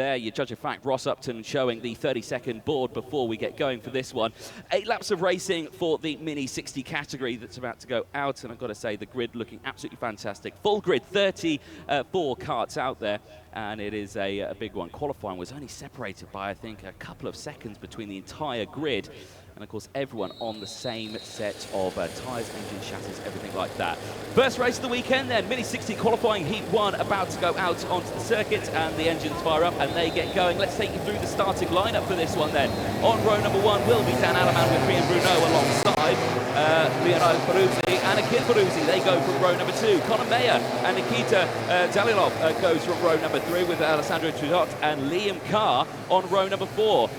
There, your judge of fact, Ross Upton, showing the 30-second board before we get going for this one. 8 laps of racing for the Mini 60 category that's about to go out, and I've got to say, the grid looking absolutely fantastic. Full grid, 34 karts out there, and it is a big one. Qualifying was only separated by, I think, a couple of seconds between the entire grid. And of course, everyone on the same set of tyres, engine, chassis, everything like that. First race of the weekend then, Mini 60 qualifying heat 1 about to go out onto the circuit, and the engines fire up and they get going. Let's take you through the starting lineup for this one then. On row number 1 will be Dan Alaman with Priyan Bruno alongside Leonardo Peruzzi and Akhil Peruzzi. They go from row number 2. Conor Meyer and Nikita Dalilov goes from row number 3 with Alessandro Trudot and Liam Carr on row number 4.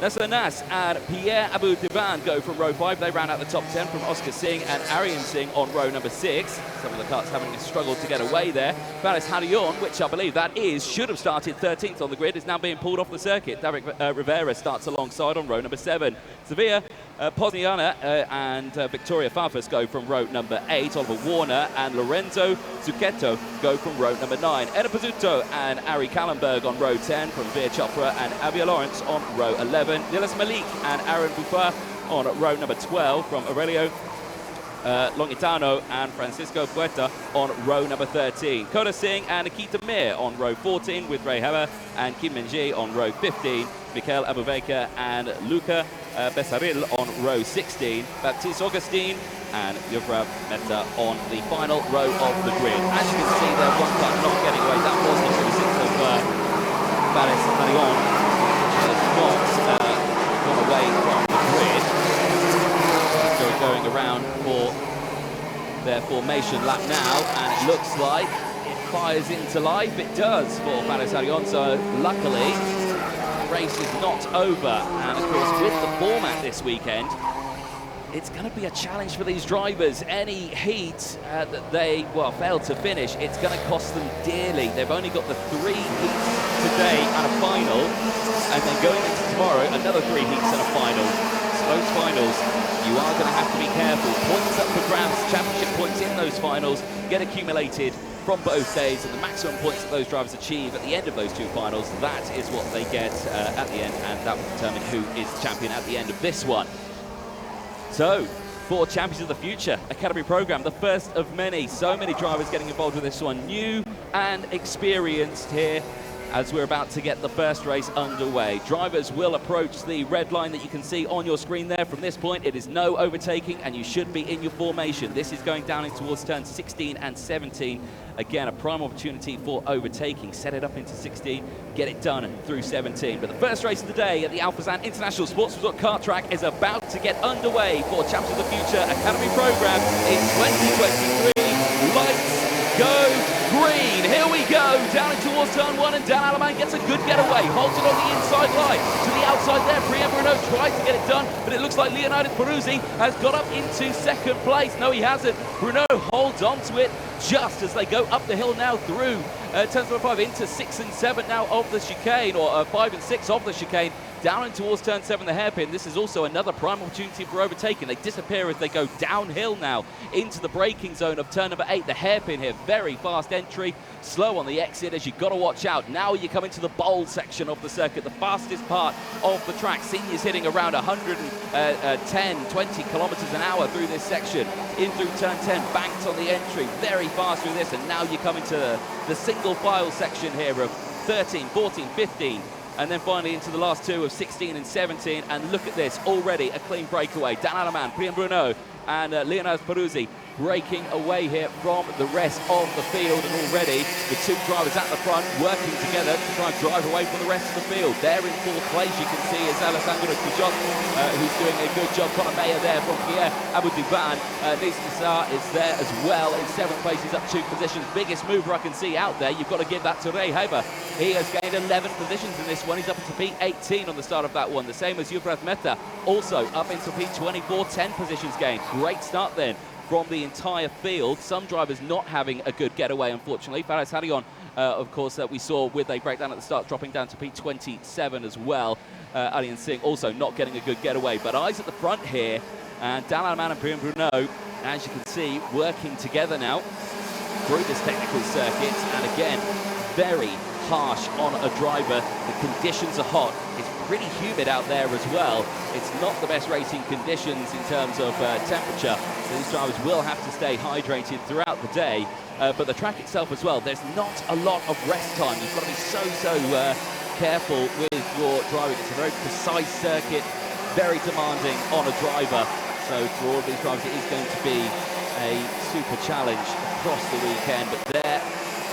Nasser Nas and Pierre Abu Divan go from row 5. They round out the top 10 from Oscar Singh and Aryan Singh on row number 6. Some of the karts having struggled to get away there. Faris Harion, which I believe that is, should have started 13th on the grid, is now being pulled off the circuit. Derek Rivera starts alongside on row number 7. Sevilla Pozniana and Victoria Farfus go from row number 8. Oliver Warner and Lorenzo Zucchetto go from row number 9. Eda Pizzuto and Ari Kallenberg on row 10 from Veer Chopra and Avia Lawrence on row 11. Nilas Malik and Aaron Buffar on row number 12 from Aurelio Longitano and Francisco Puerta on row number 13. Koda Singh and Nikita Mir on row 14 with Ray Heber and Kim Minji on row 15. Mikhail Abubakar and Luca Besaril on row 16. Baptiste Augustine and Yuvrav Mehta on the final row of the grid. As you can see there, one car not getting away. That was the 26th of Faris Harion, which has not gone away from the grid. So we're going around for their formation lap now, and it looks like it fires into life. It does for Faris Harion, so luckily the race is not over. And of course, with the format this weekend, it's going to be a challenge for these drivers. Any heat that they, fail to finish, it's going to cost them dearly. They've only got the 3 heats today and a final, and then going into tomorrow, another 3 heats and a final. So those finals, you are going to have to be careful. Points up for grabs, championship points in those finals get accumulated from both days, and the maximum points that those drivers achieve at the end of those 2 finals, that is what they get at the end, and that will determine who is champion at the end of this one. So, for Champions of the Future Academy program, the first of many. So many drivers getting involved with this one, new and experienced here, as we're about to get the first race underway. Drivers will approach the red line that you can see on your screen there. From this point, it is no overtaking, and you should be in your formation. This is going down in towards turns 16 and 17. Again, a prime opportunity for overtaking. Set it up into 16, get it done through 17. But the first race of the day at the Alphazan International Sports Resort Kart Track is about to get underway for Champions of the Future Academy program in 2023. Lights go green. Here we go, down in towards turn 1, and Dan Alaman gets a good getaway. Holds it on the inside line. To the outside there, Priyan Bruno tries to get it done, but it looks like Leonardo Peruzzi has got up into second place. No, he hasn't. Bruno holds on to it just as they go up the hill now through turns number 5 into 6 and 7 now of the chicane, or 5 and 6 of the chicane. Down in towards turn 7, the hairpin. This is also another prime opportunity for overtaking. They disappear as they go downhill now into the braking zone of turn number 8. The hairpin here, very fast entry, slow on the exit as you've got to watch out. Now you come into the bowl section of the circuit, the fastest part of the track. Seniors hitting around 110, 20 kilometers an hour through this section. In through turn 10, banked on the entry, very fast through this. And now you come into the single file section here of 13, 14, 15. And then finally into the last 2 of 16 and 17. And look at this, already a clean breakaway. Dan Alaman, Priyan Bruno and Leonardo Peruzzi breaking away here from the rest of the field, and already the 2 drivers at the front working together to try and drive away from the rest of the field. There in 4th place you can see is Alessandro Trudot, who's doing a good job. Conor Meyer there from Pierre Abu Divan. Nice Nassar is there as well in 7th place. He's up 2 positions. Biggest mover I can see out there. You've got to give that to Ray Heber. He has gained 11 positions in this one. He's up into P18 on the start of that one. The same as Yuvrav Mehta, also up into P24, 10 positions gained. Great start then from the entire field. Some drivers not having a good getaway, unfortunately. Faris Harion, of course, that we saw with a breakdown at the start, dropping down to P27 as well. Aryan Singh also not getting a good getaway. But eyes at the front here, and Dan Alaman and Priyan Bruno, as you can see, working together now through this technical circuit. And again, very harsh on a driver. The conditions are hot. It's pretty humid out there as well. It's not the best racing conditions in terms of temperature. So these drivers will have to stay hydrated throughout the day. But the track itself as well, there's not a lot of rest time. You've got to be so careful with your driving. It's a very precise circuit, very demanding on a driver. So for all of these drivers, it is going to be a super challenge across the weekend. But there,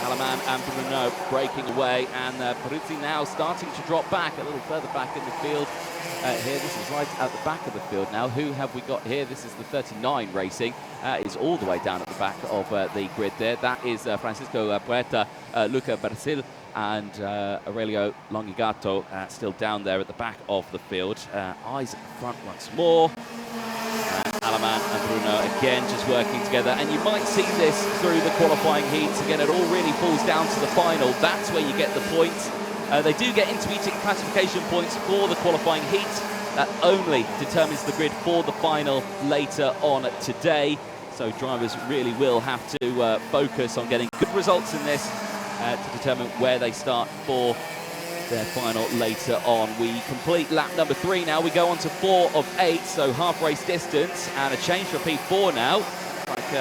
Aleman and Bruno breaking away, and Peruzzi now starting to drop back a little further back in the field. Here, this is right at the back of the field now. Who have we got here? This is the 39 Racing. Is all the way down at the back of the grid there. That is Francisco Puerta, Luca Barcil, and Aurelio Longigato still down there at the back of the field. Eyes at the front once more. Aleman and Bruno again just working together, and you might see this through the qualifying heats. Again, it all really falls down to the final. That's where you get the points. They do get intermediate classification points for the qualifying heat. That only determines the grid for the final later on today. So drivers really will have to focus on getting good results in this to determine where they start for their final later on. We complete lap number 3 now. We go on to 4 of 8, so half race distance, and a change for P4 now. Like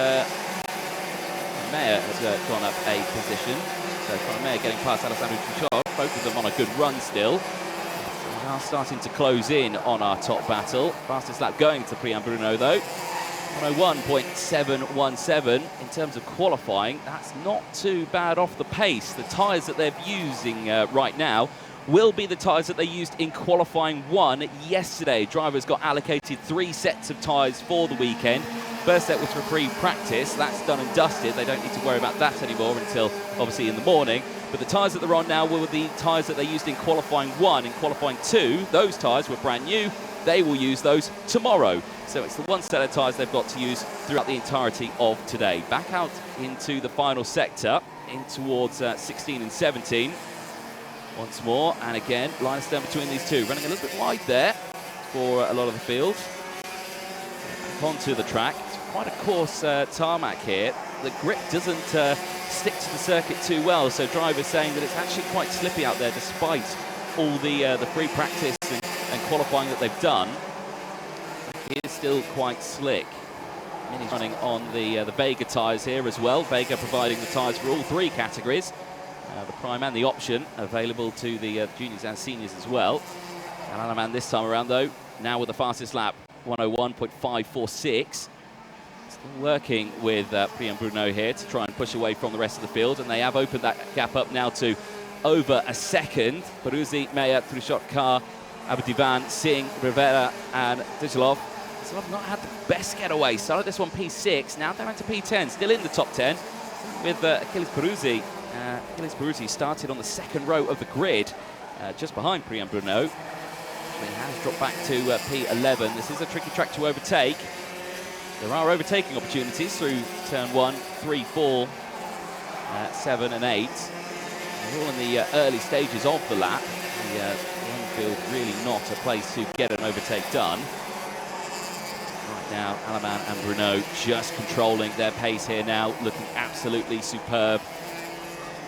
Meyer has gone up a position. So Meyer getting past Alessandro Truchard. Both of them on a good run still. We are starting to close in on our top battle. Fastest lap going to Priyan Bruno though. 101.717 in terms of qualifying. That's not too bad off the pace. The tyres that they're using right now will be the tyres that they used in qualifying 1 yesterday. Drivers got allocated 3 sets of tyres for the weekend. First set was for pre-practice. That's done and dusted. They don't need to worry about that anymore until obviously in the morning. But the tyres that they're on now were the tyres that they used in qualifying 1. In qualifying 2, those tyres were brand new. They will use those tomorrow. So it's the 1 set of tyres they've got to use throughout the entirety of today. Back out into the final sector, in towards 16 and 17. Once more, and again, line of stern between these two. Running a little bit wide there for a lot of the field. Back onto the track. It's quite a coarse tarmac here. The grip doesn't stick to the circuit too well, so drivers saying that it's actually quite slippy out there despite all the free practice and qualifying that they've done. It is still quite slick. Mini's running on the Vega tyres here as well. Vega providing the tyres for all 3 categories. The Prime and the Option available to the juniors and seniors as well. And Aleman this time around though, now with the fastest lap, 101.546. Still working with Priyan Bruno here to try and push away from the rest of the field, and they have opened that gap up now to over a second. Peruzzi, Meyer, Truchot, Carr, Abdivan, Singh, Rivera and Dijalov. Dijalov not had the best getaway. Started this one P6, now down to P10, still in the top 10 with Achilles Peruzzi. Achilles Peruzzi started on the 2nd row of the grid, just behind Priyan Bruno. He has dropped back to P11. This is a tricky track to overtake. There are overtaking opportunities through turn 1, 3, 4, 7 and 8. We're all in the early stages of the lap. The field really not a place to get an overtake done. Right now, Aleman and Bruno just controlling their pace here now, looking absolutely superb.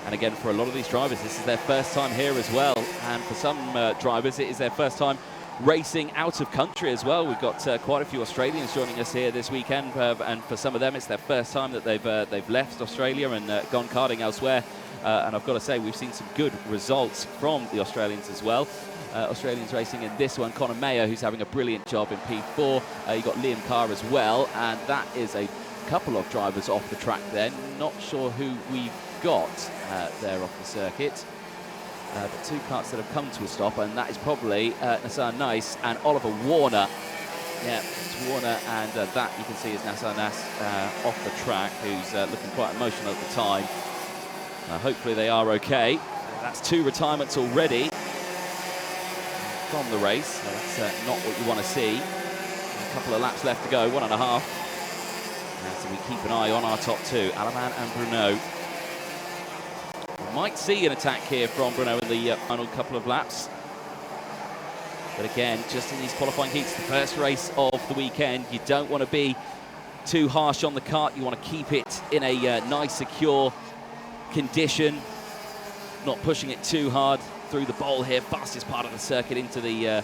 And again, for a lot of these drivers, this is their first time here as well. And for some drivers, it is their first time racing out of country as well. We've got quite a few Australians joining us here this weekend, and for some of them, it's their first time that they've left Australia and gone karting elsewhere. And I've got to say, we've seen some good results from the Australians as well. Australians racing in this one, Conor Mayer, who's having a brilliant job in P4. You've got Liam Carr as well, and that is a couple of drivers off the track there. Not sure who we've got there off the circuit. But 2 carts that have come to a stop, and that is probably Nasser Nice and Oliver Warner. Yeah, it's Warner, and that you can see is Nasser Nas off the track, who's looking quite emotional at the time. Hopefully they are okay. That's 2 retirements already from the race. So that's not what you want to see. A couple of laps left to go, 1.5. So we keep an eye on our top 2, Aleman and Bruno. We might see an attack here from Bruno in the final couple of laps. But again, just in these qualifying heats, the first race of the weekend, you don't want to be too harsh on the kart. You want to keep it in a nice, secure condition. not pushing it too hard through the bowl here. Fastest part of the circuit into the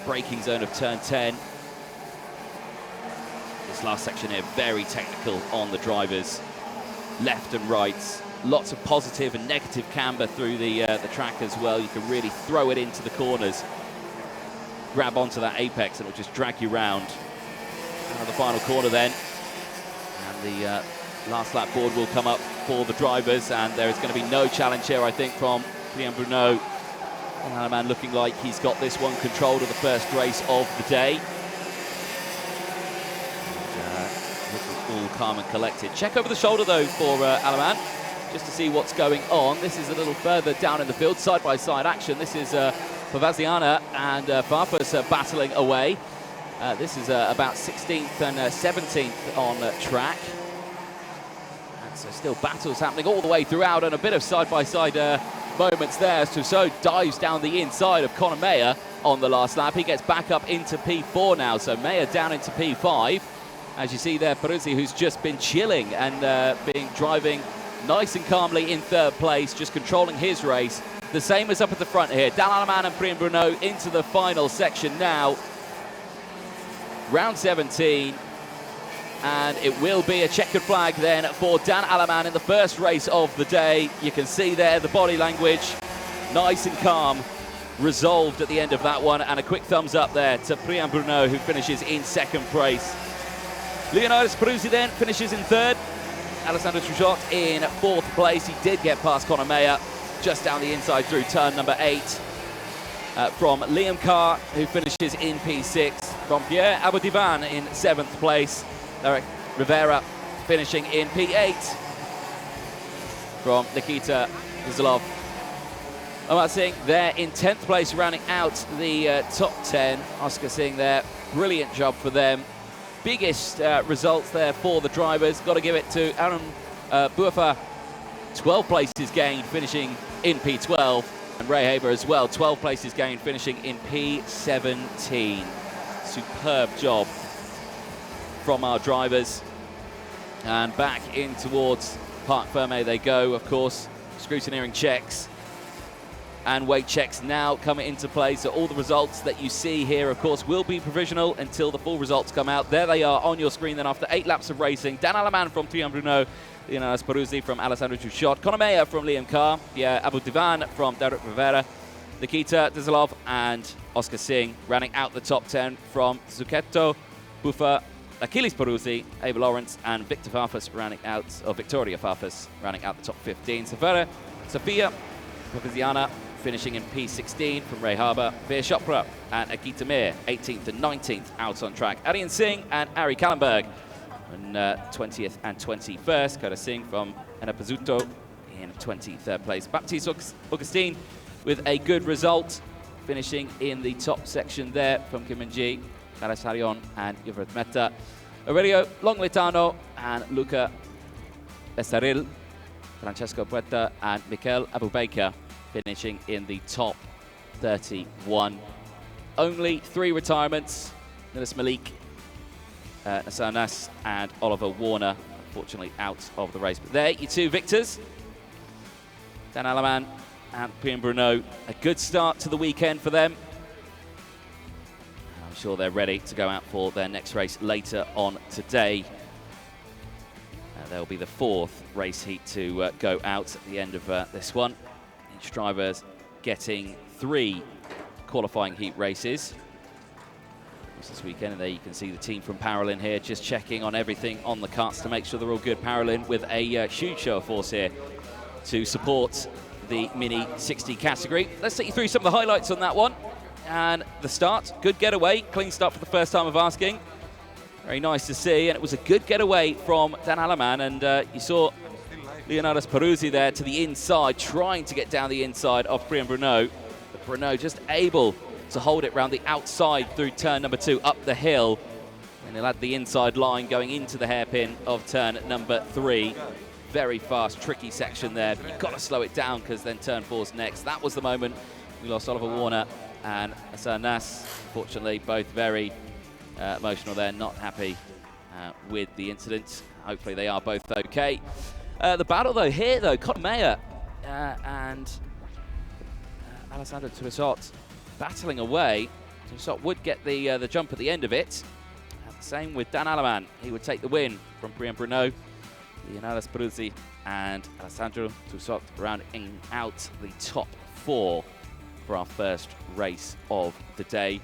braking zone of turn 10. This last section here, very technical on the drivers. Left and right. Lots of positive and negative camber through the track as well. You can really throw it into the corners. Grab onto that apex and it'll just drag you round. The final corner then. And the last lap board will come up for the drivers, and there is going to be no challenge here, I think, from Priyan Bruno. Alaman looking like he's got this one controlled of the first race of the day. And, all calm and collected. Check over the shoulder, though, for Alaman, just to see what's going on. This is a little further down in the field, side-by-side action. This is Pavaziana and Farfus battling away. This is about 16th and 17th on track. And so still battles happening all the way throughout, and a bit of side-by-side moments there as Tussaud dives down the inside of Conor Mayer on the last lap. He gets back up into P4 now, so Mayer down into P5. As you see there, Peruzzi, who's just been chilling and driving nice and calmly in third place, just controlling his race. The same as up at the front here. Dan Alaman and Priyan Bruno into the final section now. Round 17, and it will be a checkered flag then for Dan Alaman in the first race of the day. You can see there the body language, nice and calm, resolved at the end of that one, and a quick thumbs up there to Priyan Bruno, who finishes in second place. Leonidas Peruzzi then finishes in third. Alessandro Truchot in fourth place. He did get past Conor Mayer just down the inside through turn number 8. From Liam Carr, who finishes in P6. From Pierre Aboudivan in 7th place. Derek Rivera finishing in P8. From Nikita Zilov. Omar Singh there in 10th place, rounding out the top 10. Oscar Singh there, brilliant job for them. Biggest results there for the drivers. Got to give it to Aaron Buafa, 12 places gained, finishing in P12. And Ray Haber as well, 12 places gained, finishing in P17. Superb job from our drivers. And back in towards Parc Fermé they go, of course. Scrutineering checks and weight checks now coming into play. So all the results that you see here, of course, will be provisional until the full results come out. There they are on your screen then after 8 laps of racing. Dan Alaman from Priyan Bruno, Leonidas Peruzzi from Alessandro Truchot, Conor Mayer from Liam Carr, Pierre Aboudivan from Derek Rivera, Nikita Dizilov and Oscar Singh rounding out the top 10 from Zucchetto, Bufa, Achilles Peruzzi, Abel Lawrence and Victor Farfus rounding out, or Victoria Farfus rounding out the top 15. Sophia Paviziana finishing in P16 from Ray Harbour, Veer Chopra and Akita Mir, 18th and 19th out on track. Aryan Singh and Ari Kallenberg in 20th and 21st. Kota Singh from Enapazzuto in 23rd place. Baptiste Augustine with a good result, finishing in the top section there from Kim Min-ji, Maras Harion and Yvert Mehta. Aurelio Longlitano and Luca Besaril, Francesco Puerta and Mikel Abubaker finishing in the top 31. Only 3 retirements. Nilis Malik, Nasser Nas and Oliver Warner, unfortunately out of the race. But there, your 2 victors. Dan Alaman and Priyan Bruno. A good start to the weekend for them. I'm sure they're ready to go out for their next race later on today. There'll be the 4th race heat to go out at the end of this one. Each driver's getting 3 qualifying heat races this weekend. And there you can see the team from Paralin here just checking on everything on the carts to make sure they're all good. Paralin with a huge show of force here to support the Mini 60 category. Let's take you through some of the highlights on that one. And the start, good getaway, clean start for the first time of asking. Very nice to see, and it was a good getaway from Dan Alaman, and you saw Leonidas Peruzzi there to the inside, trying to get down the inside of Priyan Bruno. But Bruno just able to hold it round the outside through turn number 2 up the hill. And he'll add the inside line going into the hairpin of turn number 3. Very fast, tricky section there, but you've got to slow it down because then turn 4's next. That was the moment we lost Oliver Warner and Hassan Nas. Unfortunately, both very emotional there, not happy with the incident. Hopefully they are both okay. The battle though here though, Conor Mayer and Alessandro Tuisot battling away. Tuisot would get the jump at the end of it. And same with Dan Alaman. He would take the win from Brian Bruno, Leonardo Spruzzi, and Alessandro Tuisot rounding out the top 4 for our first race of the day.